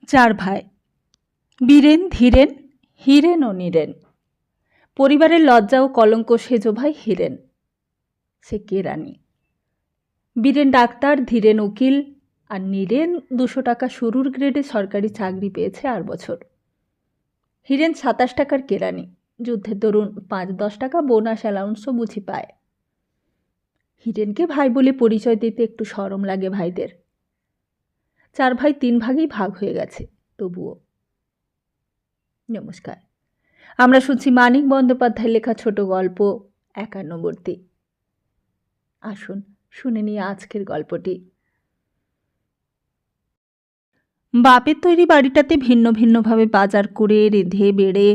চার ভাই, বীরেন, ধীরেন, হীরেন ও নীরেন। পরিবারের লজ্জা ও কলঙ্ক সেজ ভাই হীরেন, সে কেরানি। বীরেন ডাক্তার, ধীরেন উকিল, আর নীরেন 200 টাকা শুরুর গ্রেডে সরকারি চাকরি পেয়েছে 8 বছর। হীরেন 27 টাকার কেরানি, যুদ্ধের দরুন 5-10 টাকা বোনাস অ্যালাউন্সও বুঝি পায়। হীরেনকে ভাই বলে পরিচয় দিতে একটু শরম লাগে ভাইদের। 4 ভাই 3 ভাগেই ভাগ হয়ে গেছে, তবুও। নমস্কার, আমরা শুনছি মানিক বন্দ্যোপাধ্যায়ের লেখা ছোট গল্প একান্নবর্তী। আসুন শুনে নিয়ে আজকের গল্পটি। বাপের তৈরি বাড়িটাতে ভিন্ন ভিন্নভাবে বাজার করে রেঁধে বেড়ে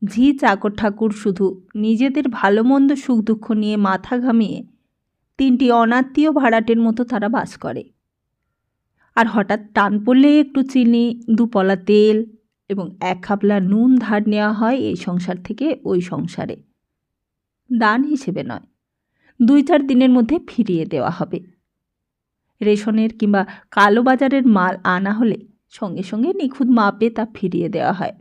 ঝি চাকর ঠাকুর শুধু নিজেদের ভালো মন্দ সুখ দুঃখ নিয়ে মাথা ঘামিয়ে 3টি অনাত্মীয় ভাড়াটের মতো তারা বাস করে। আর হঠাৎ টান পড়লে একটু চিনি, 2 পলা তেল এবং 1 খাপলা নুন ধার নেওয়া হয় এই সংসার থেকে ওই সংসারে। দান হিসেবে নয়, 2-4 দিনের মধ্যে ফিরিয়ে দেওয়া হবে। রেশনের কিংবা কালো বাজারের মাল আনা হলে সঙ্গে সঙ্গে নিখুঁত মাপে তা ফিরিয়ে দেওয়া হয়।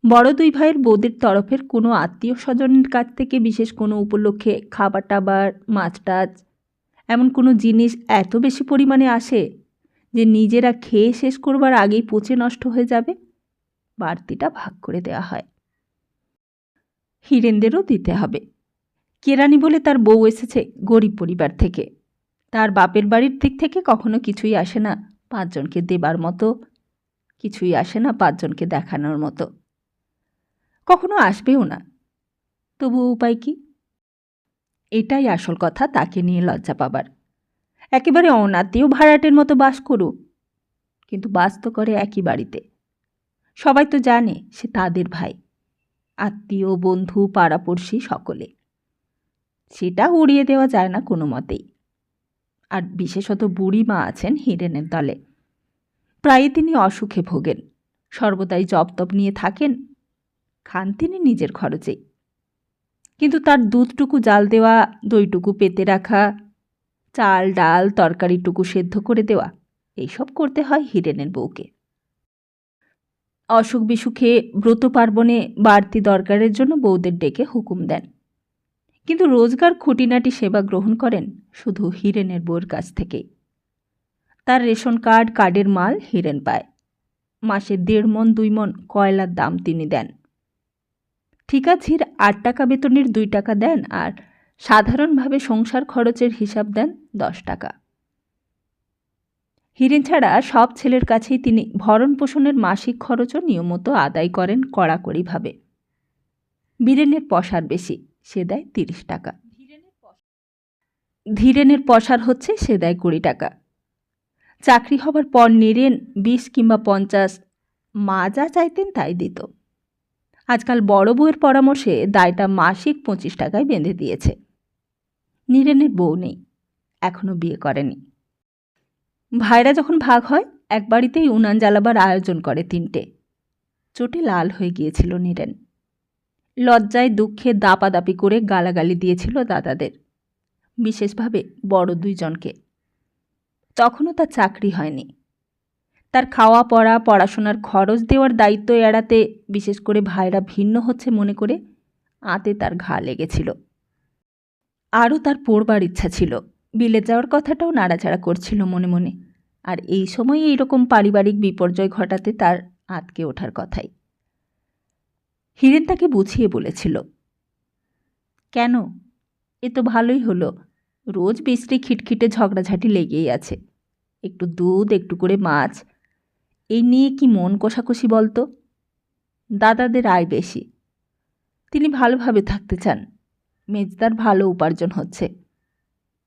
বড় 2 ভাইয়ের বৌদির তরফের কোনো আত্মীয় স্বজনের কাছ থেকে বিশেষ কোনো উপলক্ষে খাবার টাবার, মাছ টাছ এমন কোনো জিনিস এত বেশি পরিমাণে আসে যে নিজেরা খেয়ে শেষ করবার আগেই পচে নষ্ট হয়ে যাবে, বাড়তিটা ভাগ করে দেওয়া হয়। হীরেনদেরও দিতে হবে। কেরানি বলে তার বউ এসেছে গরিব পরিবার থেকে। তার বাপের বাড়ির দিক থেকে কখনো কিছুই আসে না 5 জনকে দেবার মতো, কিছুই আসে না 5 জনকে দেখানোর মতো, কখনো আসবেও না। তবু উপায় কি? এটাই আসল কথা তাকে নিয়ে লজ্জা পাবার। একেবারে অনাত্মীয় ভাড়াটের মতো বাস করুক, কিন্তু বাস তো করে একই বাড়িতে। সবাই তো জানে সে তাদের ভাই, আত্মীয় বন্ধু পাড়াপড়শি সকলে। সেটা উড়িয়ে দেওয়া যায় না কোনো মতেই। আর বিশেষত বুড়ি মা আছেন হীরেনের দলে। প্রায়ই তিনি অসুখে ভোগেন, সর্বদাই জপ তপ নিয়ে থাকেন, খান তিনি নিজের খরচেই। কিন্তু তার দুধটুকু জাল দেওয়া, দইটুকু পেতে রাখা, চাল ডাল তরকারিটুকু সেদ্ধ করে দেওয়া, এইসব করতে হয় হীরেনের বউকে। অসুখ বিসুখে ব্রত পার্বণে বাড়তি দরকারের জন্য বউদের ডেকে হুকুম দেন, কিন্তু রোজগার খুঁটিনাটি সেবা গ্রহণ করেন শুধু হীরেনের বউয়ের কাছ থেকেই। তার রেশন কার্ড, কার্ডের মাল হীরেন পায়। মাসে 1.5 মণ 2 মণ কয়লার দাম তিনি দেন। ঠিকাঝির 8 টাকা বেতনের 2 টাকা দেন, আর সাধারণভাবে সংসার খরচের হিসাব দেন 10 টাকা। হীরেন ছাড়া সব ছেলের কাছেই তিনি ভরণ পোষণের মাসিক খরচও নিয়মিত আদায় করেন কড়াকড়িভাবে। বীরেনের পসার বেশি, সে দেয় 30 টাকা। ধীরেনের পসার হচ্ছে সে দেয় 20 টাকা। চাকরি হবার পর নীরেন 20 কিংবা 50 মা যা চাইতেন তাই দিত। আজকাল বড় বউয়ের পরামর্শে দায়টা মাসিক 25 টাকায় বেঁধে দিয়েছে। নীরেনের বউ নেই, এখনো বিয়ে করেনি। ভাইরা যখন ভাগ হয় এক বাড়িতেই উনান জ্বালাবার আয়োজন করে 3টে। চোটে লাল হয়ে গিয়েছিল নীরেন। লজ্জায় দুঃখে দাপাদাপি করে গালাগালি দিয়েছিল দাদাদের, বিশেষভাবে বড় 2 জনকে। তখনও তার চাকরি হয়নি। তার খাওয়া পড়া, পড়াশোনার খরচ দেওয়ার দায়িত্ব এড়াতে বিশেষ করে ভাইরা ভিন্ন হচ্ছে মনে করে আঁতে তার ঘা লেগেছিল। আরও তার পড়বার ইচ্ছা ছিল, বিলেত যাওয়ার কথাটাও নাড়াচাড়া করছিল মনে মনে। আর এই সময় এইরকম পারিবারিক বিপর্যয় ঘটাতে তার আঁতকে ওঠার কথাই। হীরেন তাকে বুঝিয়ে বলেছিল, কেন, এ তো ভালোই হলো, রোজ বিশ্রী খিটখিটে ঝগড়াঝাটি লেগেই আছে, একটু দুধ একটু করে মাছ, এই নিয়ে কি মন কষাকষি বলতো? দাদাদের আয় বেশি, তিনি ভালোভাবে থাকতে চান, মেজদার ভালো উপার্জন হচ্ছে,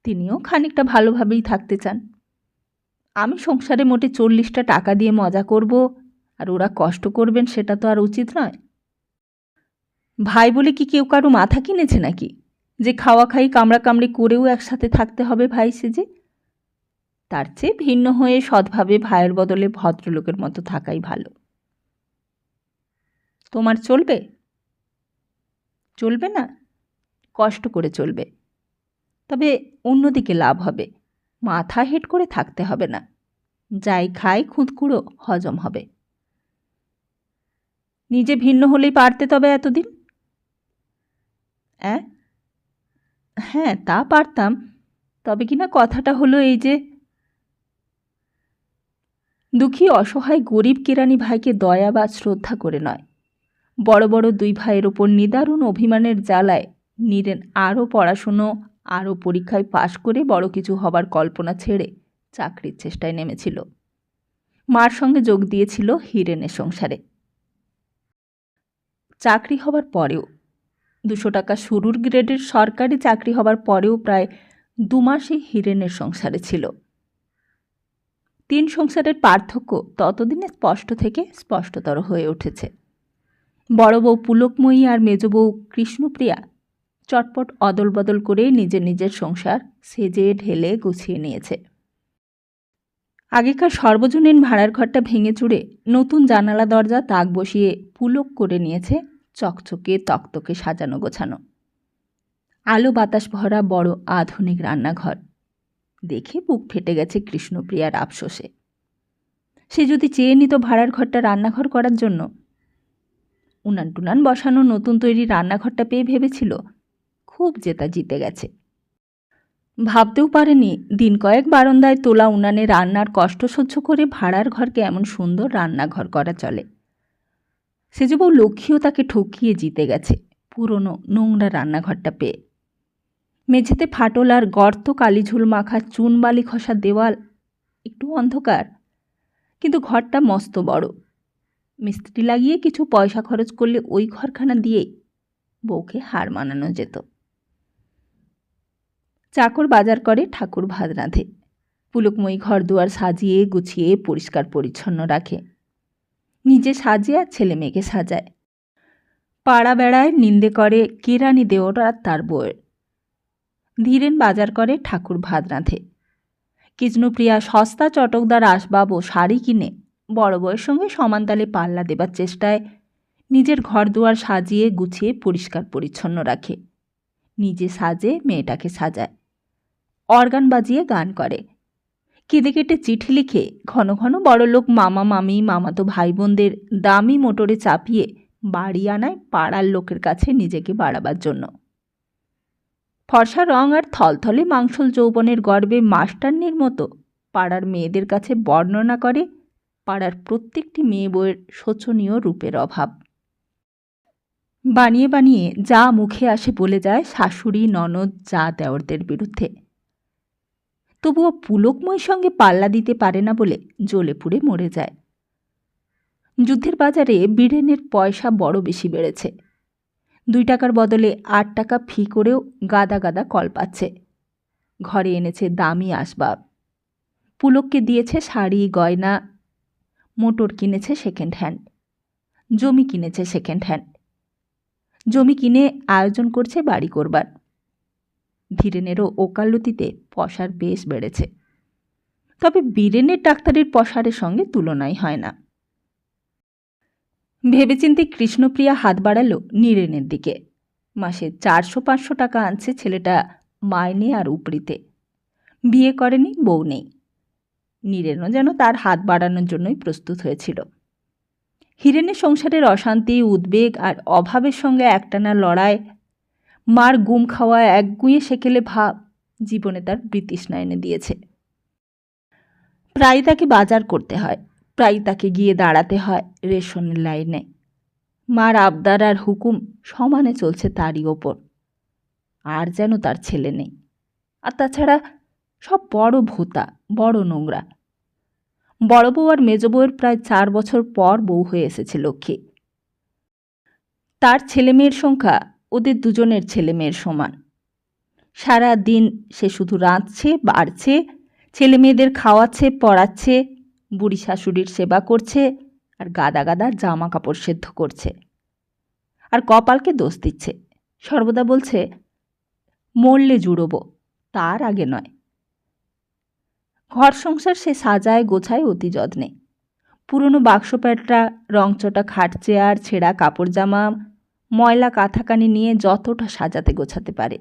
তিনিও খানিকটা ভালোভাবেই থাকতে চান। আমি সংসারে মোটে 40টা টাকা দিয়ে মজা করব আর ওরা কষ্ট করবেন, সেটা তো আর উচিত নয়। ভাই বলে কি কেউ কারো মাথা কিনেছে নাকি যে খাওয়া খাই কামড়া কামড়ি করেও একসাথে থাকতে হবে ভাই সেজে? তার চেয়ে ভিন্ন হয়ে সৎভাবে ভাইয়ের বদলে ভদ্রলোকের মতো থাকাই ভালো। তোমার চলবে? চলবে না, কষ্ট করে চলবে, তবে অন্যদিকে লাভ হবে, মাথা হেট করে থাকতে হবে না। যাই খায় খুঁতকুড়ো হজম হবে। নিজে ভিন্ন হলেই পারতে তবে এতদিন। অ্যাঁ? হ্যাঁ, তা পারতাম, তবে কিনা কথাটা হলো এই যে, দুঃখী অসহায় গরিব কেরানি ভাইকে দয়া বা শ্রদ্ধা করে নয়, বড় বড় দুই ভাইয়ের ওপর নিদারুণ অভিমানের জ্বালায় নীরেন আরও পড়াশুনো, আরও পরীক্ষায় পাশ করে বড় কিছু হবার কল্পনা ছেড়ে চাকরির চেষ্টায় নেমেছিল। মার সঙ্গে যোগ দিয়েছিল হিরেনের সংসারে। চাকরি হবার পরেও, 200 টাকা শুরুর গ্রেডের সরকারি চাকরি হবার পরেও প্রায় 2 মাসই হিরেনের সংসারে ছিল। 3 সংসারের পার্থক্য ততদিনে স্পষ্ট থেকে স্পষ্টতর হয়ে উঠেছে। বড় বউ পুলকময়ী আর মেজ বউ কৃষ্ণপ্রিয়া চটপট অদল বদল করে নিজের নিজের সংসার সেজে ঢেলে গুছিয়ে নিয়েছে। আগেকার সর্বজনীন ভাড়ার ঘরটা ভেঙে চুড়ে নতুন জানালা দরজা তাক বসিয়ে পুলক করে নিয়েছে চকচকে তকতকে সাজানো গোছানো। আলো বাতাস ভরা বড় আধুনিক রান্নাঘর দেখে বুক ফেটে গেছে কৃষ্ণপ্রিয়ার আফসোসে। সে যদি চেয়ে নিত ভাড়ার ঘরটা রান্নাঘর করার জন্য, উনান টুনান বসানো নতুন তৈরি রান্নাঘরটা পেয়ে ভেবেছিল খুব জেতা জিতে গেছে। ভাবতেও পারেনি দিন কয়েক বারান্দায় তোলা উনানে রান্নার কষ্ট সহ্য করে ভাড়ার ঘরকে এমন সুন্দর রান্নাঘর করা চলে। সেজবউ লক্ষ্মীও তাকে ঠকিয়ে জিতে গেছে পুরনো নোংরা রান্নাঘরটা পেয়ে। মেঝেতে ফাটল আর গর্ত কালিঝুল মাখা চুন বালি খসা দেওয়াল, একটু অন্ধকার, কিন্তু ঘরটা মস্ত বড়। মিস্ত্রি লাগিয়ে কিছু পয়সা খরচ করলে ওই ঘরখানা দিয়ে বউকে হার মানানো যেত। চাকর বাজার করে, ঠাকুর ভাত রাঁধে, পুলকময়ী ঘর দুয়ার সাজিয়ে গুছিয়ে পরিষ্কার পরিচ্ছন্ন রাখে, নিজে সাজে আর ছেলে মেয়েকে সাজায়। পাড়া বেড়ায়, নিন্দে করে কেরানি দেওরা তার বউয়ের। ধীরেন বাজার করে, ঠাকুর ভাত রাঁধে। কৃষ্ণপ্রিয়া সস্তা চটকদার আসবাব ও শাড়ি কিনে বড় বউয়ের সঙ্গে সমানতালে পাল্লা দেবার চেষ্টায় নিজের ঘর দুয়ার সাজিয়ে গুছিয়ে পরিষ্কার পরিচ্ছন্ন রাখে, নিজে সাজে মেয়েটাকে সাজায়, অর্গান বাজিয়ে গান করে, কেঁদে কেটে চিঠি লিখে ঘন ঘন বড়লোক মামা মামি মামাতো ভাই বোনদের দামি মোটরে চাপিয়ে বাড়ি আনায় পাড়ার লোকের কাছে নিজেকে বাড়াবার জন্য। ফর্সা রং আর থলথলে মাংসল যৌবনের গর্বে মাস্টারনির মতো পাড়ার মেয়েদের কাছে বর্ণনা করে পাড়ার প্রত্যেকটি মেয়ে বউয়ের শোচনীয় রূপের অভাব। বানিয়ে বানিয়ে যা মুখে আসে বলে যায় শাশুড়ি ননদ যা দেওরদের বিরুদ্ধে। তবুও পুলকময়ীর সঙ্গে পাল্লা দিতে পারে না বলে জ্বলে পুড়ে মরে যায়। যুদ্ধের বাজারে বিড়েনের পয়সা বড় বেশি বেড়েছে। 2 টাকার বদলে 8 টাকা ফি করেও গাদা গাদা কল পাচ্ছে। ঘরে এনেছে দামি আসবাব, পুলককে দিয়েছে শাড়ি গয়না, মোটর কিনেছে সেকেন্ড হ্যান্ড, জমি কিনেছে সেকেন্ড হ্যান্ড, জমি কিনে আয়োজন করছে বাড়ি করবার। ধীরেনেরও ওকালতিতে পসার বেশ বেড়েছে, তবে বীরেনের ডাক্তারের পসারের সঙ্গে তুলনাই হয় না। ভেবেচিন্তে কৃষ্ণপ্রিয়া হাত বাড়ালো নীরেনের দিকে। মাসে 400-500 টাকা আনছে ছেলেটা মাইনে আর উপরিতে। বিয়ে করেনি, বউ নেই। নীরেনও যেন তার হাত বাড়ানোর জন্যই প্রস্তুত হয়েছিল। হিরেনের সংসারের অশান্তি, উদ্বেগ আর অভাবের সঙ্গে একটানা লড়াই, মার গুম খাওয়া একগুঁয়ে সেকেলে ভাব জীবনে তার বৃতৃষ্ণা এনে দিয়েছে। প্রায় তাকে বাজার করতে হয়, প্রায় তাকে গিয়ে দাঁড়াতে হয় রেশনের লাইনে। মার আবদার আর হুকুম সমানে চলছে তারই ওপর। আর যেন তার ছেলে নেই। আর তাছাড়া সব বড় ভোঁতা, বড় নোংরা। বড় বউ আর মেজ বউয়ের প্রায় 4 বছর পর বউ হয়ে এসেছে লক্ষ্মী। তার ছেলেমেয়ের সংখ্যা ওদের দুজনের ছেলেমেয়ের সমান। সারা দিন সে শুধু রাঁধছে, বাড়ছে, ছেলে মেয়েদের খাওয়াচ্ছে, পড়াচ্ছে, বুড়ি শাশুড়ির সেবা করছে আর গাদা গাদা জামা কাপড় সেদ্ধ করছে। আর কপালকে দোষ দিচ্ছে, সর্বদা বলছে মরলে জুড়োবো, তার আগে নয়। ঘর সংসার সে সাজায় গোছায় অতি যত্নে। পুরনো বাক্স প্যাটরা, রংচটা খাট চেয়ার, ছেঁড়া কাপড় জামা, ময়লা কাঁথাকানি নিয়ে যতটা সাজাতে গোছাতে পারে।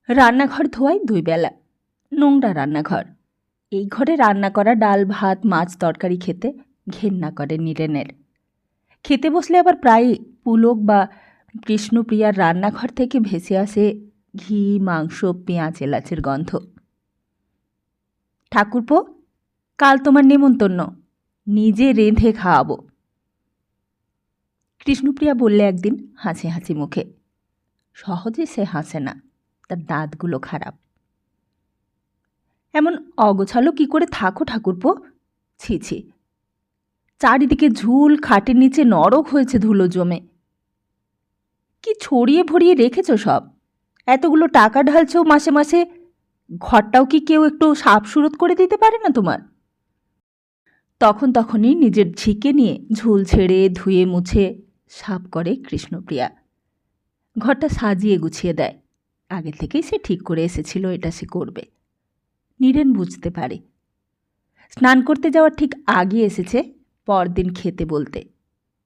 রান্নাঘর ধোয়ায় 2 বেলা, নোংরা রান্নাঘর। এই ঘরে রান্না করা ডাল ভাত মাছ তরকারি খেতে ঘেন্না করে নীরেনের। খেতে বসলে আবার প্রায় পুলক বা কৃষ্ণপ্রিয়ার রান্নাঘর থেকে ভেসে আসে ঘি মাংস পেঁয়াজ এলাচের গন্ধ। ঠাকুরপো, কাল তোমার নেমন্তন্ন, নিজে রেঁধে খাওয়াবো, কৃষ্ণপ্রিয়া বললে একদিন হাসি হাসি মুখে। সহজে সে হাসে না, তার দাঁতগুলো খারাপ। এমন অগোছালো কি করে থাকো ঠাকুরপো? ছি ছি, চারিদিকে ঝুল, খাটের নিচে নরক হয়েছে ধুলো জমে। কি ছড়িয়ে ভরিয়ে রেখেছ সব, এতগুলো টাকা ঢালছ মাসে মাসে, ঘরটাও কি কেউ একটু সাফ সুরত করে দিতে পারে না তোমার? তখনই নিজের ঝিকে নিয়ে ঝুল ছেড়ে ধুয়ে মুছে সাফ করে কৃষ্ণপ্রিয়া। ঘরটা সাজিয়ে গুছিয়ে দেয়। আগে থেকেই সে ঠিক করে এসেছিল এটা সে করবে। নীরেন বুঝতে পারে। স্নান করতে যাওয়ার ঠিক আগে এসেছে পরদিন খেতে বলতে।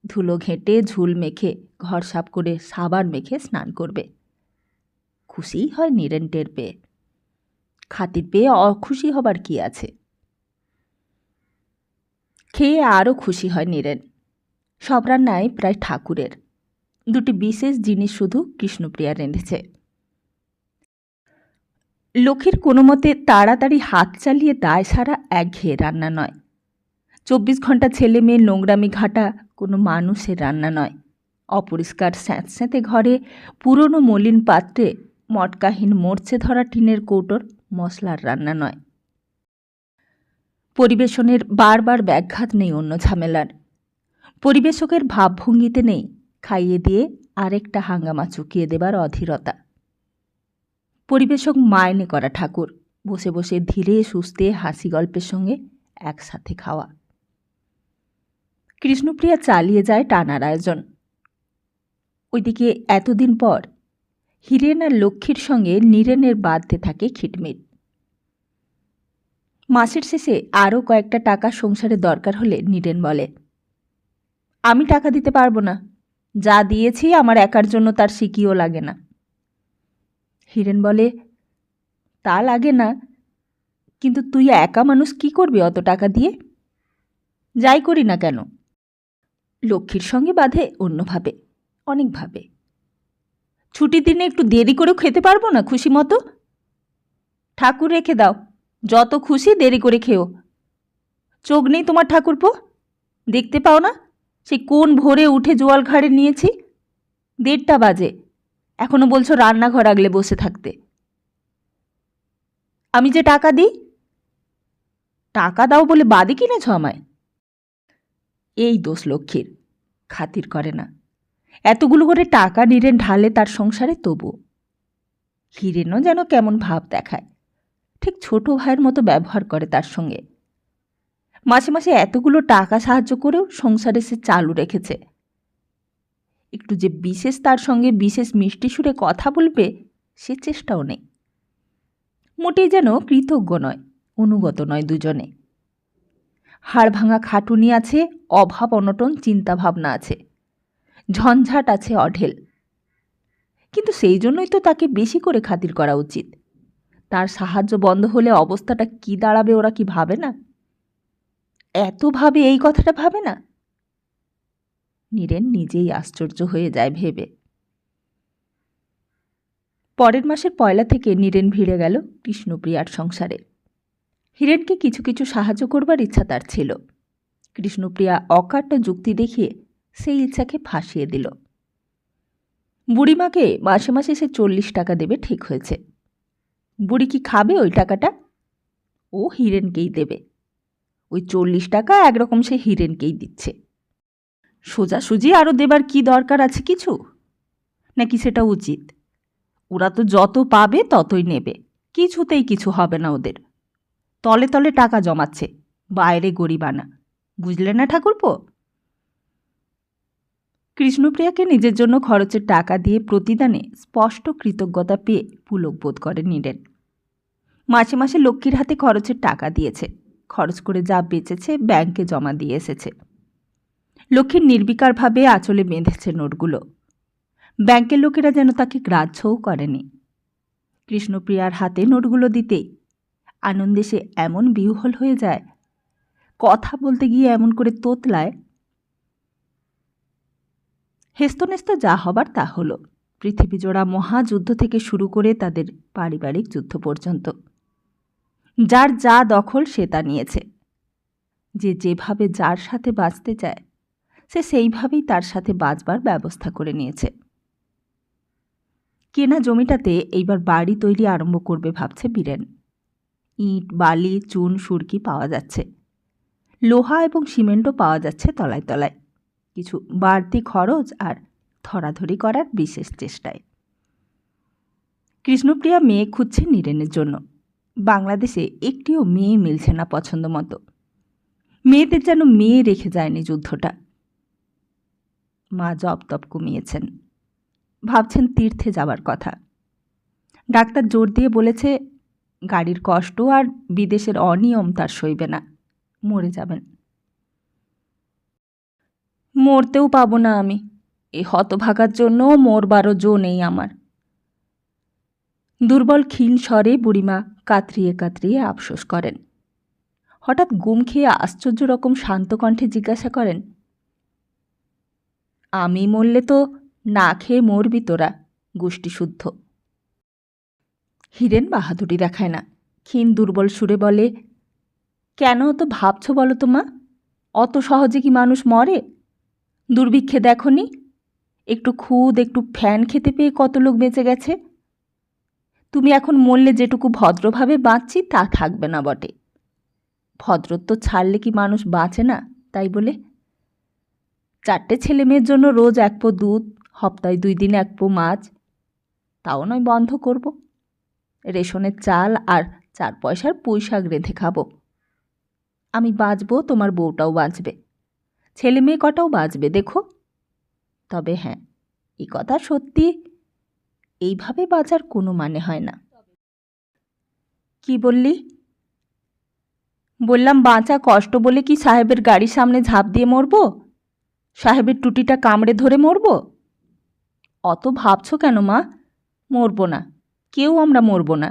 ধুলো ঘেঁটে ঝুল মেখে ঘর সাফ করে সাবান মেখে স্নান করবে। খুশিই হয় নীরেন টের পেয়ে। খাতির পেয়ে অখুশি হবার কি আছে? খেয়ে আরও খুশি হয় নীরেন। সব রান্নায় প্রায় ঠাকুরের। দুটি বিশেষ জিনিস শুধু কৃষ্ণপ্রিয়া রেঁধেছে। লক্ষ্মীর কোনো মতে তাড়াতাড়ি হাত চালিয়ে দায় সারা একঘেয়ে রান্না নয়। 24 ঘন্টা ছেলে মেয়ে নোংরামি ঘাটা কোনো মানুষের রান্না নয়। অপরিষ্কার স্যাঁতস্যাঁতে ঘরে পুরনো মলিন পাত্রে মটকাহীন মরচে ধরা টিনের কৌটোর মশলার রান্না নয়। পরিবেশনের বারবার ব্যাঘাত নেই অন্য ঝামেলার। পরিবেশকের ভাবভঙ্গিতে নেই খাইয়ে দিয়ে আরেকটা হাঙ্গামা চুকিয়ে দেবার অধীরতা। পরিবেশক মাইনে করা ঠাকুর, বসে বসে ধীরে সুস্থে হাসি গল্পের সঙ্গে একসাথে খাওয়া। কৃষ্ণপ্রিয়া চালিয়ে যায় টানার আয়োজন। ওইদিকে এতদিন পর হীরেন আর লক্ষ্মীর সঙ্গে নীরেনের বাঁধতে থাকে খিটমিট। মাসের শেষে আরও কয়েকটা টাকা সংসারে দরকার হলে নীরেন বলে, আমি টাকা দিতে পারবো না, যা দিয়েছি আমার একার জন্য তার সিকিও লাগে না। হীরেন বলে, তা লাগে না, কিন্তু তুই একা মানুষ কি করবি অত টাকা দিয়ে? যাই করি না কেন। লক্ষ্মীর সঙ্গে বাঁধে অন্যভাবে, অনেকভাবে। ছুটির দিনে একটু দেরি করেও খেতে পারবো না খুশি মতো? ঠাকুর রেখে দাও, যত খুশি দেরি করে খেও। চোখ নেই তোমার ঠাকুরপো? দেখতে পাও না সেই কোন ভোরে উঠে জোয়াল ঘাড়ে নিয়েছি? 1:30 বাজে, এখনো বলছো রান্নাঘর আগলে বসে থাকতে। আমি যে টাকা দিই, টাকা দাও বলে বাদে কিনেছ আমায়? এই দোষ লক্ষ্মীর, খাতির করে না। এতগুলো করে টাকা নীরেন ঢালে তার সংসারে, তবু হীরেনও যেন কেমন ভাব দেখায়, ঠিক ছোট ভাইয়ের মতো ব্যবহার করে তার সঙ্গে। মাসে মাসে এতগুলো টাকা সাহায্য করেও সংসারে সে চালু রেখেছে। একটু যে বিশেষ তার সঙ্গে বিশেষ মিষ্টি সুরে কথা বলবে সে চেষ্টাও নেই। মোটেই যেন কৃতজ্ঞ নয়, অনুগত নয় দুজনে। হাড় ভাঙা খাটুনি আছে, অভাব অনটন চিন্তাভাবনা আছে, ঝঞ্ঝাট আছে অঢেল। কিন্তু সেই জন্যই তো তাকে বেশি করে খাতির করা উচিত। তার সাহায্য বন্ধ হলে অবস্থাটা কি দাঁড়াবে ওরা কি ভাবে না? এত ভাবে এই কথাটা ভাবে না? নীরেন নিজেই আশ্চর্য হয়ে যায় ভেবে। পরের মাসের 1 থেকে নীরেন ভিড়ে গেল কৃষ্ণপ্রিয়ার সংসারে। হীরেনকে কিছু কিছু সাহায্য করবার ইচ্ছা তার ছিল। কৃষ্ণপ্রিয়া অকাট্য যুক্তি দেখিয়ে সেই ইচ্ছাকে ফাঁসিয়ে দিল। বুড়িমাকে মাসে মাসে সে 40 টাকা দেবে ঠিক হয়েছে। বুড়ি কি খাবে ওই টাকাটা? ও হীরেনকেই দেবে। ওই 40 টাকা একরকম সে হীরেনকেই দিচ্ছে। সোজাসুজি আরও দেবার কি দরকার আছে কিছু? নাকি সেটা উচিত? ওরা তো যত পাবে ততই নেবে, কিছুতেই কিছু হবে না ওদের। তলে তলে টাকা জমাচ্ছে, বাইরে গরিবানা। বুঝলে না ঠাকুরপো? কৃষ্ণপ্রিয়াকে নিজের জন্য খরচের টাকা দিয়ে প্রতিদানে স্পষ্ট কৃতজ্ঞতা পেয়ে পুলক বোধ করে নীরেন। মাসে মাসে লক্ষ্মীর হাতে খরচের টাকা দিয়েছে, খরচ করে যা বেঁচেছে ব্যাংকে জমা দিয়ে এসেছে। লক্ষ্মীর নির্বিকারভাবে আঁচলে বেঁধেছে নোটগুলো। ব্যাংকের লোকেরা যেন তাকে গ্রাহ্যও করেনি। কৃষ্ণপ্রিয়ার হাতে নোটগুলো দিতেই আনন্দে সে এমন বিহ্বল হয়ে যায়, কথা বলতে গিয়ে এমন করে তোতলায়। হেস্তনেস্ত যা হবার তা হলো। পৃথিবীজোড়া মহাযুদ্ধ থেকে শুরু করে তাদের পারিবারিক যুদ্ধ পর্যন্ত যার যা দখল সে তা নিয়েছে। যে যেভাবে যার সাথে বাঁচতে চায় সে সেইভাবেই তার সাথে বাঁচবার ব্যবস্থা করে নিয়েছে। কেনা জমিটাতে এইবার বাড়ি তৈরি আরম্ভ করবে ভাবছে বীরেন। ইট, বালি, চুন, সুরকি পাওয়া যাচ্ছে, লোহা এবং সিমেন্টও পাওয়া যাচ্ছে তলায় তলায়, কিছু বাড়তি খরচ আর ধরাধরি করার বিশেষ চেষ্টায়। কৃষ্ণপ্রিয়া মেয়ে খুঁজছে নীরেনের জন্য। বাংলাদেশে একটিও মেয়ে মিলছে না পছন্দ মতো। মেয়েদের যেন মেয়ে রেখে যায়নি যুদ্ধটা। মা জপ তপ কমিয়েছেন, ভাবছেন তীর্থে যাবার কথা। ডাক্তার জোর দিয়ে বলেছে গাড়ির কষ্ট আর বিদেশের অনিয়ম তার সইবে না, মরে যাবেন। মরতেও পাবো না আমি, এই হতভাগার জন্য মরবারও জো নেই আমার। দুর্বল ক্ষীণ স্বরে বুড়িমা কাতরিয়ে কাতরিয়ে আফসোস করেন। হঠাৎ গুম খেয়ে আশ্চর্য রকম শান্ত কণ্ঠে জিজ্ঞাসা করেন, আমি মরলে তো না খেয়ে মরবি তোরা, গোষ্ঠীশুদ্ধ। হীরেন বাহাদুরি দেখায় না, ক্ষীণ দুর্বল সুরে বলে, কেন অত ভাবছ বলো তো মা? অত সহজে কি মানুষ মরে? দুর্ভিক্ষে দেখনি, একটু খুদ একটু ফ্যান খেতে পেয়ে কত লোক বেঁচে গেছে। তুমি এখন মরলে যেটুকু ভদ্রভাবে বাঁচছি তা থাকবে না বটে। ভদ্রত্ব ছাড়লে কি মানুষ বাঁচে না তাই বলে? 4টে ছেলে মেয়ের জন্য রোজ 1 পো দুধ, সপ্তাহে 2 দিন 1 পো মাছ, তাও নয় বন্ধ করব। রেশনের চাল আর 4 পয়সার পুঁইশাক রেঁধে খাবো। আমি বাঁচব, তোমার বউটাও বাঁচবে, ছেলে মেয়ে কটাও বাঁচবে দেখো। তবে হ্যাঁ, এই কথা সত্যি, এইভাবে বাঁচার কোনো মানে হয় না। কি বললি? বললাম বাঁচা কষ্ট বলে কি সাহেবের গাড়ির সামনে ঝাঁপ দিয়ে মরব? সাহেবের টুটিটা কামড়ে ধরে মরব? অত ভাবছ কেন মা? মরব না, কেউ আমরা মরব না।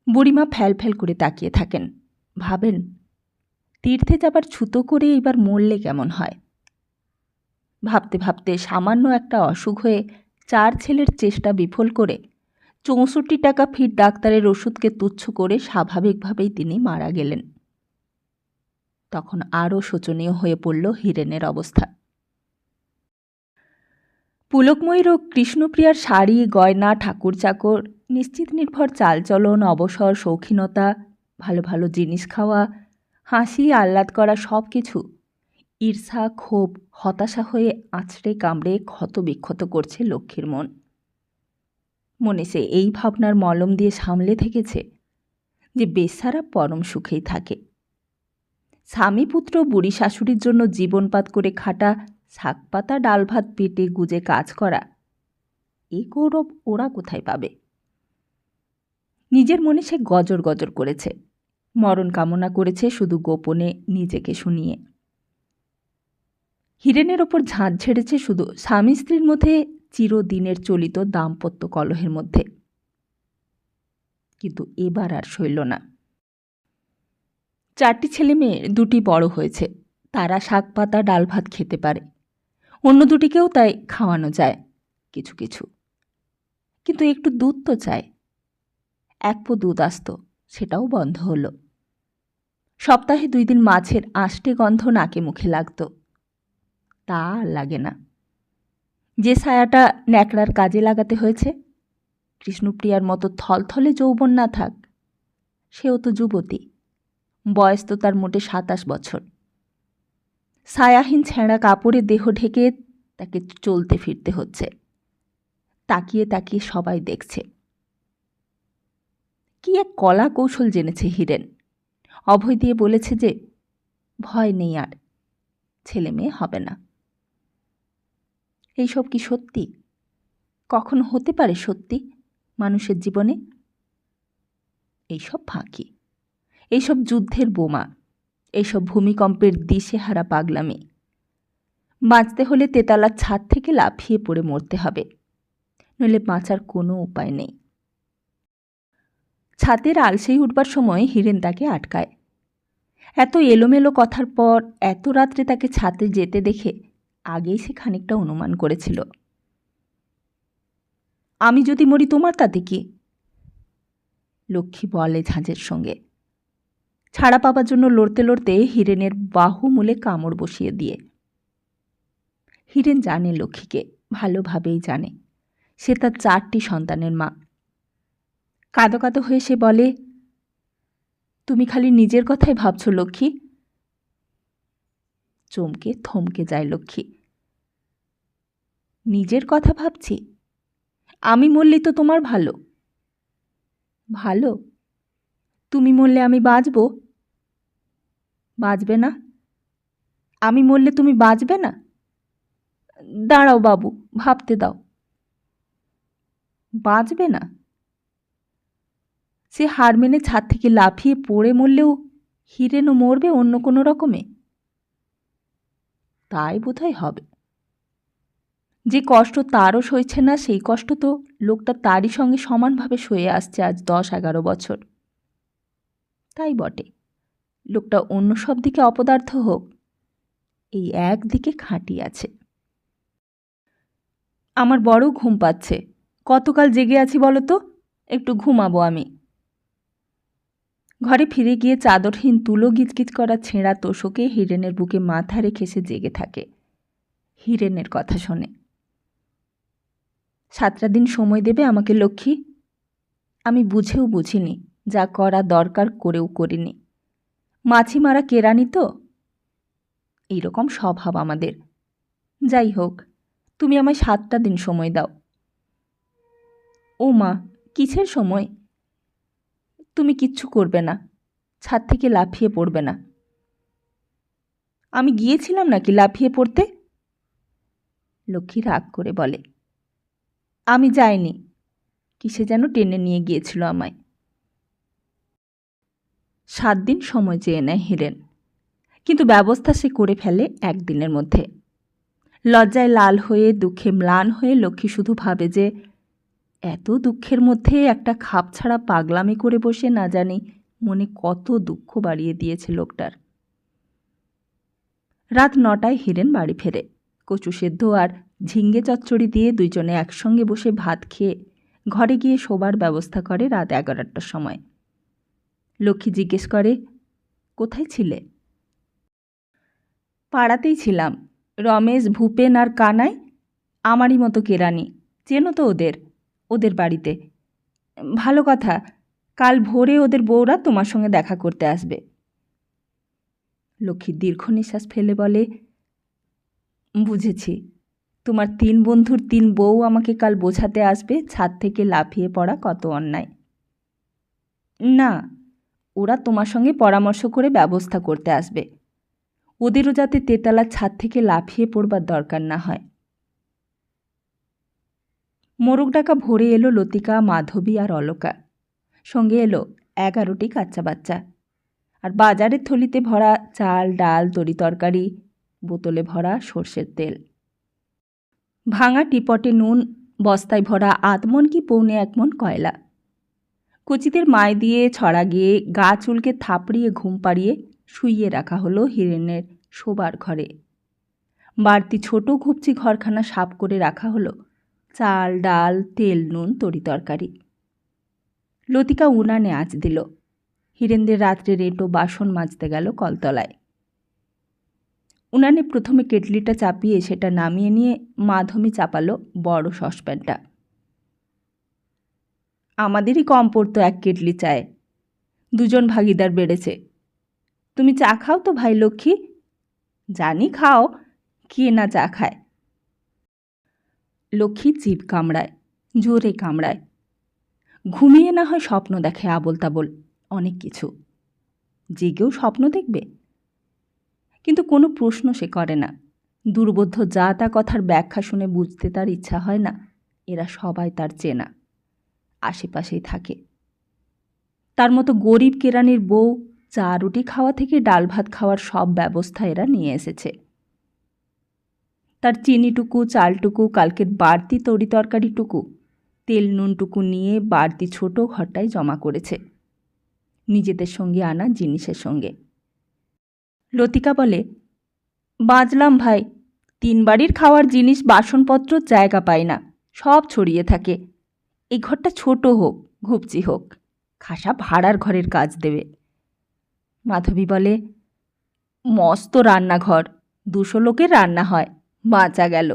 বুড়িমা ফ্যাল ফ্যাল করে তাকিয়ে থাকেন, ভাবেন তীর্থে যাবার ছুতো করে এবার মরলে কেমন হয়। ভাবতে ভাবতে সামান্য একটা অসুখ হয়ে 4 ছেলের চেষ্টা বিফল করে 64 টাকা ফির ডাক্তারের ওষুধকে তুচ্ছ করে স্বাভাবিকভাবেই তিনি মারা গেলেন। তখন আরও শোচনীয় হয়ে পড়ল হীরেনের অবস্থা। পুলকময়ীর ও কৃষ্ণপ্রিয়ার শাড়ি, গয়না, ঠাকুর চাকর, নিশ্চিত নির্ভর চালচলন, অবসর, শৌখিনতা, ভালো ভালো জিনিস খাওয়া, হাসি আহ্লাদ করা সব কিছু ঈর্ষা, ক্ষোভ, হতাশা হয়ে আছড়ে কামড়ে ক্ষত বিক্ষত করছে লক্ষ্মীর মন। মনে সে এই ভাবনার মলম দিয়ে সামলে থেকেছে যে বেচারা পরম সুখেই থাকে। স্বামী পুত্র বুড়ি শাশুড়ির জন্য জীবনপাত করে খাটা, শাকপাতা ডাল ভাত পেটে গুজে কাজ করা, এই গৌরব ওরা কোথায় পাবে? নিজের মনে সে গজর গজর করেছে, মরণ কামনা করেছে শুধু গোপনে নিজেকে শুনিয়ে। হীরেনের ওপর ঝাঁঝ ঝেড়েছে শুধু স্বামী স্ত্রীর মধ্যে চিরদিনের চলিত দাম্পত্য কলহের মধ্যে। কিন্তু এবার আর সইল না। 4টি ছেলে মেয়ে 2টি বড় হয়েছে, তারা শাক পাতা ডাল ভাত খেতে পারে, অন্য 2টিকেও তাই খাওয়ানো যায় কিছু কিছু। কিন্তু একটু দুধ তো চায়। 1 পো দুধ আসত, সেটাও বন্ধ হলো। সপ্তাহে 2 দিন মাছের আষ্টে গন্ধ নাকে মুখে লাগত, তা আর লাগে না। যে ছায়াটা ন্যাকড়ার কাজে লাগাতে হয়েছে, কৃষ্ণপ্রিয়ার মতো থলথলে যৌবন না থাক, সেও তো যুবতী, বয়স তো তার মোটে 27 বছর। ছায়াহীন ছেঁড়া কাপড়ে দেহ ঢেকে তাকে চলতে ফিরতে হচ্ছে। তাকিয়ে তাকিয়ে সবাই দেখছে। কি এক কলা কৌশল জেনেছে হীরেন। অভয় দিয়ে বলেছে যে ভয় নেই আর, ছেলে মেয়ে হবে না। এইসব কি সত্যি? কখন হতে পারে সত্যি মানুষের জীবনে? এইসব ফাঁকি, এইসব যুদ্ধের বোমা, এইসব ভূমিকম্পের দিশেহারা পাগলামি। বাঁচতে হলে তেতলার ছাদ থেকে লাফিয়ে পড়ে মরতে হবে, নইলে বাঁচার কোনো উপায় নেই। ছাতের আলসেই উঠবার সময় হিরেন তাকে আটকায়। এত এলোমেলো কথার পর এত রাত্রে তাকে ছাতে যেতে দেখে আগেই সে খানিকটা অনুমান করেছিল। আমি যদি মরি তোমার তাতে কি? লক্ষ্মী বলে ঝাঁঝের সঙ্গে, ছাড়া পাবার জন্য লড়তে লড়তে হিরেনের বাহুমূলে কামড় বসিয়ে দিয়ে। হিরেন জানে লক্ষ্মীকে, ভালোভাবেই জানে। সে তার 4টি সন্তানের মা। কাঁদো কাঁদো হয়ে সে বলে, তুমি খালি নিজের কথাই ভাবছ লক্ষ্মী। চমকে থমকে যায় লক্ষ্মী। নিজের কথা ভাবছি? আমি মরলেই তো তোমার ভালো। ভালো? তুমি মরলে আমি বাঁচব? বাঁচবে না? আমি মরলে তুমি বাঁচবে না? দাঁড়াও বাবু, ভাবতে দাও। বাঁচবে না? সে হার মেনে ছাদ থেকে লাফিয়ে পড়ে মরলেও হিরেনও মরবে অন্য কোনো রকমে? তাই বোধহয় হবে। যে কষ্ট তারও সইছে না, সেই কষ্ট তো লোকটা তারই সঙ্গে সমানভাবে সয়ে আসছে আজ 10-11 বছর। তাই বটে, লোকটা অন্য সব দিকে অপদার্থ হোক, এই একদিকে খাঁটি আছে। আমার বড় ঘুম পাচ্ছে। কতকাল জেগে আছি বলো তো? একটু ঘুমাবো আমি। ঘরে ফিরে গিয়ে চাদরহীন তুলো গিজগিজ করা ছেঁড়া তোষকে হিরেনের বুকে মাথা রেখে সে জেগে থাকে। হিরেনের কথা শোনে। 7টা দিন সময় দেবে আমাকে লক্ষ্মী? আমি বুঝেও বুঝিনি, যা করা দরকার করেও করিনি। মাছি মারা কেরানি তো, এইরকম স্বভাব আমাদের। যাই হোক, তুমি আমায় 7টা দিন সময় দাও। ও মা, কিসের সময়? তুমি কিচ্ছু করবে না, ছাদ থেকে লাফিয়ে পড়বে না। আমি গিয়েছিলাম নাকি লাফিয়ে পড়তে? লক্ষ্মী রাগ করে বলে, আমি যাইনি। কিসে যেন টেনে নিয়ে গিয়েছিল আমায়। 7 দিন সময় চেয়ে নেয় হিরেন, কিন্তু ব্যবস্থা সে করে ফেলে 1 দিনের মধ্যে। লজ্জায় লাল হয়ে দুঃখে ম্লান হয়ে লক্ষ্মী শুধু ভাবে যে এত দুঃখের মধ্যে একটা খাপছাড়া পাগলামি করে বসে না জানি মনে কত দুঃখ বাড়িয়ে দিয়েছে লোকটার। রাত 9টায় হিরেন বাড়ি ফেরে। কচু সেদ্ধ আর ঝিঙ্গে চচ্চড়ি দিয়ে দুইজনে একসঙ্গে বসে ভাত খেয়ে ঘরে গিয়ে শোবার ব্যবস্থা করে রাত 11টার সময়। লক্ষ্মী জিজ্ঞেস করে, কোথায় ছিলে? পাড়াতেই ছিলাম। রমেশ, ভূপেন আর কানাই আমারই মতো কেরানি, চেনো তো ওদের? ওদের বাড়িতে। ভালো কথা, কাল ভোরে ওদের বউরা তোমার সঙ্গে দেখা করতে আসবে। লক্ষ্মী দীর্ঘ নিঃশ্বাস ফেলে বলে, বুঝেছি। তোমার 3 বন্ধুর 3 বউ আমাকে কাল বোঝাতে আসবে ছাদ থেকে লাফিয়ে পড়া কত অন্যায়। না, ওরা তোমার সঙ্গে পরামর্শ করে ব্যবস্থা করতে আসবে, ওদেরও যাতে তেতলার ছাদ থেকে লাফিয়ে পড়বার দরকার না হয়। মোরগ ডাকা ভোরে এলো লতিকা, মাধবী আর অলকা। সঙ্গে এলো 11টি কাচ্চা বাচ্চা, আর বাজারের থলিতে ভরা চাল, ডাল, তরি তরকারি, বোতলে ভরা সর্ষের তেল, ভাঙা টিপটে নুন, বস্তায় ভরা 8 মণ কি 1.25 মণ কয়লা। কচিদের মায় দিয়ে ছড়া গিয়ে গা চুলকে থাপড়িয়ে ঘুম পাড়িয়ে শুইয়ে রাখা হলো হিরেনের শোবার ঘরে। বাড়তি ছোট ঘুপচি ঘরখানা সাফ করে রাখা হলো চাল, ডাল, তেল, নুন, তরি তরকারি। লতিকা উনানে আঁচ দিল। হিরেনদের রাত্রে রেটো বাসন মাজতে গেল কলতলায়। উনানে প্রথমে কেটলিটা চাপিয়ে সেটা নামিয়ে নিয়ে মাধবী চাপালো বড় সসপ্যানটা। আমাদেরই কম পড়তো 1 কেটলি চায়ে, 2 জন ভাগিদার বেড়েছে। তুমি চা খাও তো ভাই লক্ষ্মী? জানি খাও, কে না চা খায়। লক্ষ্মী জিভ কামড়ায়, জোরে কামড়ায়। ঘুমিয়ে না হয় স্বপ্ন দেখে আবোল তাবোল অনেক কিছু, জেগেও স্বপ্ন দেখবে। কিন্তু কোনো প্রশ্ন সে করে না। দুর্বোধ্য যা তা কথার ব্যাখ্যা শুনে বুঝতে তার ইচ্ছা হয় না এরা সবাই তার চেনা, আশেপাশেই থাকে। তার মতো গরিব কেরানির বউ চা রুটি খাওয়া থেকে ডাল ভাত খাওয়ার সব ব্যবস্থা এরা নিয়ে এসেছে। তার চিনিটুকু, চালটুকু, কালকের বাড়তি তরি তরকারিটুকু তেল নুনটুকু নিয়ে বাড়তি ছোট ঘরটায় জমা করেছে, নিজেদের সঙ্গে আনা জিনিসের সঙ্গে। লতিকা বলে, বাঁচলাম ভাই, 3 বাড়ির খাওয়ার জিনিস বাসনপত্র জায়গা পায় না, সব ছড়িয়ে থাকে। এই ঘরটা ছোট হোক, ঘুপচি হোক, খাসা ভাড়ার ঘরের কাজ দেবে। মাধবী বলে, মস্ত রান্নাঘর, 200 লোকের রান্না হয়, বাঁচা গেল।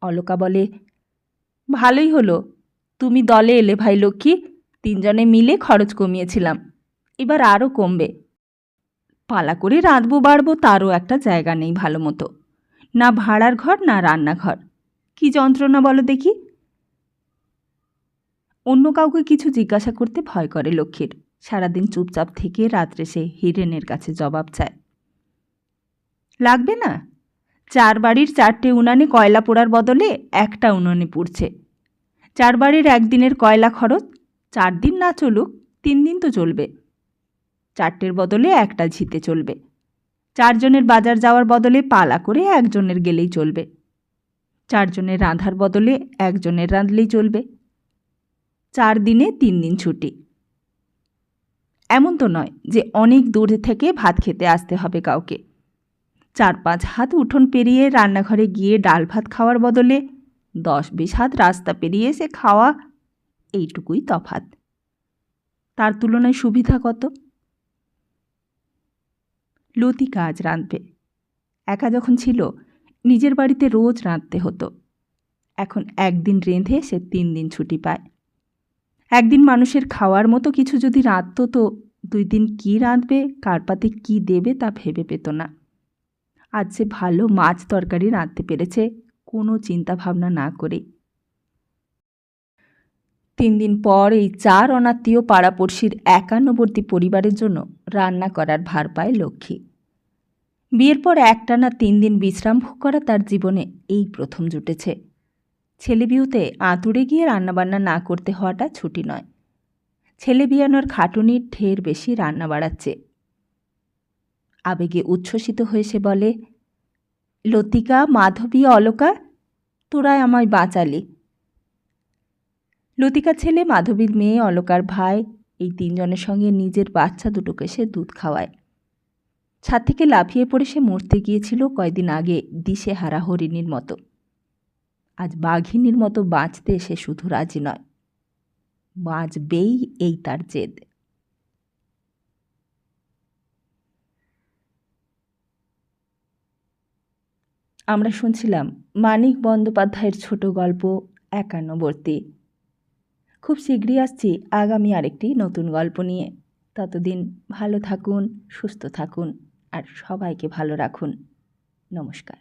অলকা বলে, ভালোই হলো তুমি দলে এলে ভাই লক্ষ্মী, 3 জনে মিলে খরচ কমিয়েছিলাম, এবার আরও কমবে। পালা করে রাঁধবো বাড়বো তারও একটা জায়গা নেই ভালো মতো, না ভাড়ার ঘর না রান্নাঘর, কি যন্ত্রণা বলো দেখি। অন্য কাউকে কিছু জিজ্ঞাসা করতে ভয় করে লক্ষ্মীর। সারাদিন চুপচাপ থেকে রাত্রে সে হিরেনের কাছে জবাব চায়। লাগবে না, 4 বাড়ির 4টে উনানে কয়লা পোড়ার বদলে একটা উনুনে পুড়ছে। 4 বাড়ির একদিনের কয়লা খরচ, 4 দিন না চলুক 3 দিন তো চলবে। 4টের বদলে একটা ঝিতে চলবে। 4 জনের বাজার যাওয়ার বদলে পালা করে 1 জনের গেলেই চলবে। 4 জনের রাঁধার বদলে 1 জনের রাঁধলেই চলবে। 4 দিনে 3 দিন ছুটি। এমন তো নয় যে অনেক দূর থেকে ভাত খেতে আসতে হবে কাউকে। 4-5 হাত উঠোন পেরিয়ে রান্নাঘরে গিয়ে ডাল ভাত খাওয়ার বদলে 10-20 হাত রাস্তা পেরিয়ে এসে খাওয়া, এইটুকুই তফাৎ। তার তুলনায় সুবিধা কত। লতিকা আজ রাঁধবে। একা যখন ছিল নিজের বাড়িতে রোজ রাঁধতে হতো, এখন 1 দিন রেঁধে সে 3 দিন ছুটি পায়। 1 দিন মানুষের খাওয়ার মতো কিছু যদি রাঁধত তো 2 দিন কী রাঁধবে, কার পাতে কী দেবে তা ভেবে পেত না। আজ সে ভালো মাছ তরকারি রাঁধতে পেরেছে কোনো চিন্তা ভাবনা না করে। 3 দিন পর এই 4 অনাত্মীয় পাড়াপড়শির একান্নবর্তী পরিবারের জন্য রান্না করার ভার পায় লক্ষ্মী। বিয়ের পর একটানা 3 দিন বিশ্রাম ভোগ করা তার জীবনে এই প্রথম জুটেছে। ছেলে বিয়েতে আঁতুড়ে গিয়ে রান্নাবান্না না করতে হওয়াটা ছুটি নয়। ছেলে বিয়ানোর খাটুনির ঢের বেশি রান্না বাড়াচ্ছে। আবেগে উচ্ছ্বসিত হয়ে সে বলে, লতিকা, মাধবী, অলকা, তোরাই আমায় বাঁচালি। লতিকার ছেলে, মাধবীর মেয়ে, অলকার ভাই, এই 3 জনের সঙ্গে নিজের বাচ্চা দুটোকে সে দুধ খাওয়ায়। ছাদ থেকে লাফিয়ে পড়ে সে মরতে গিয়েছিল কয়দিন আগে দিশেহারা হরিণীর মতো। আজ বাঘিনীর মতো বাঁচতে সে শুধু রাজি নয়, বাঁচবেই, এই তার জেদ। আমরা শুনছিলাম মানিক বন্দ্যোপাধ্যায়ের ছোট গল্প একান্নবর্তী। খুব শীঘ্রই আসছি আগামী আরেকটি নতুন গল্প নিয়ে। ততদিন ভালো থাকুন, সুস্থ থাকুন আর সবাইকে ভালো রাখুন। নমস্কার।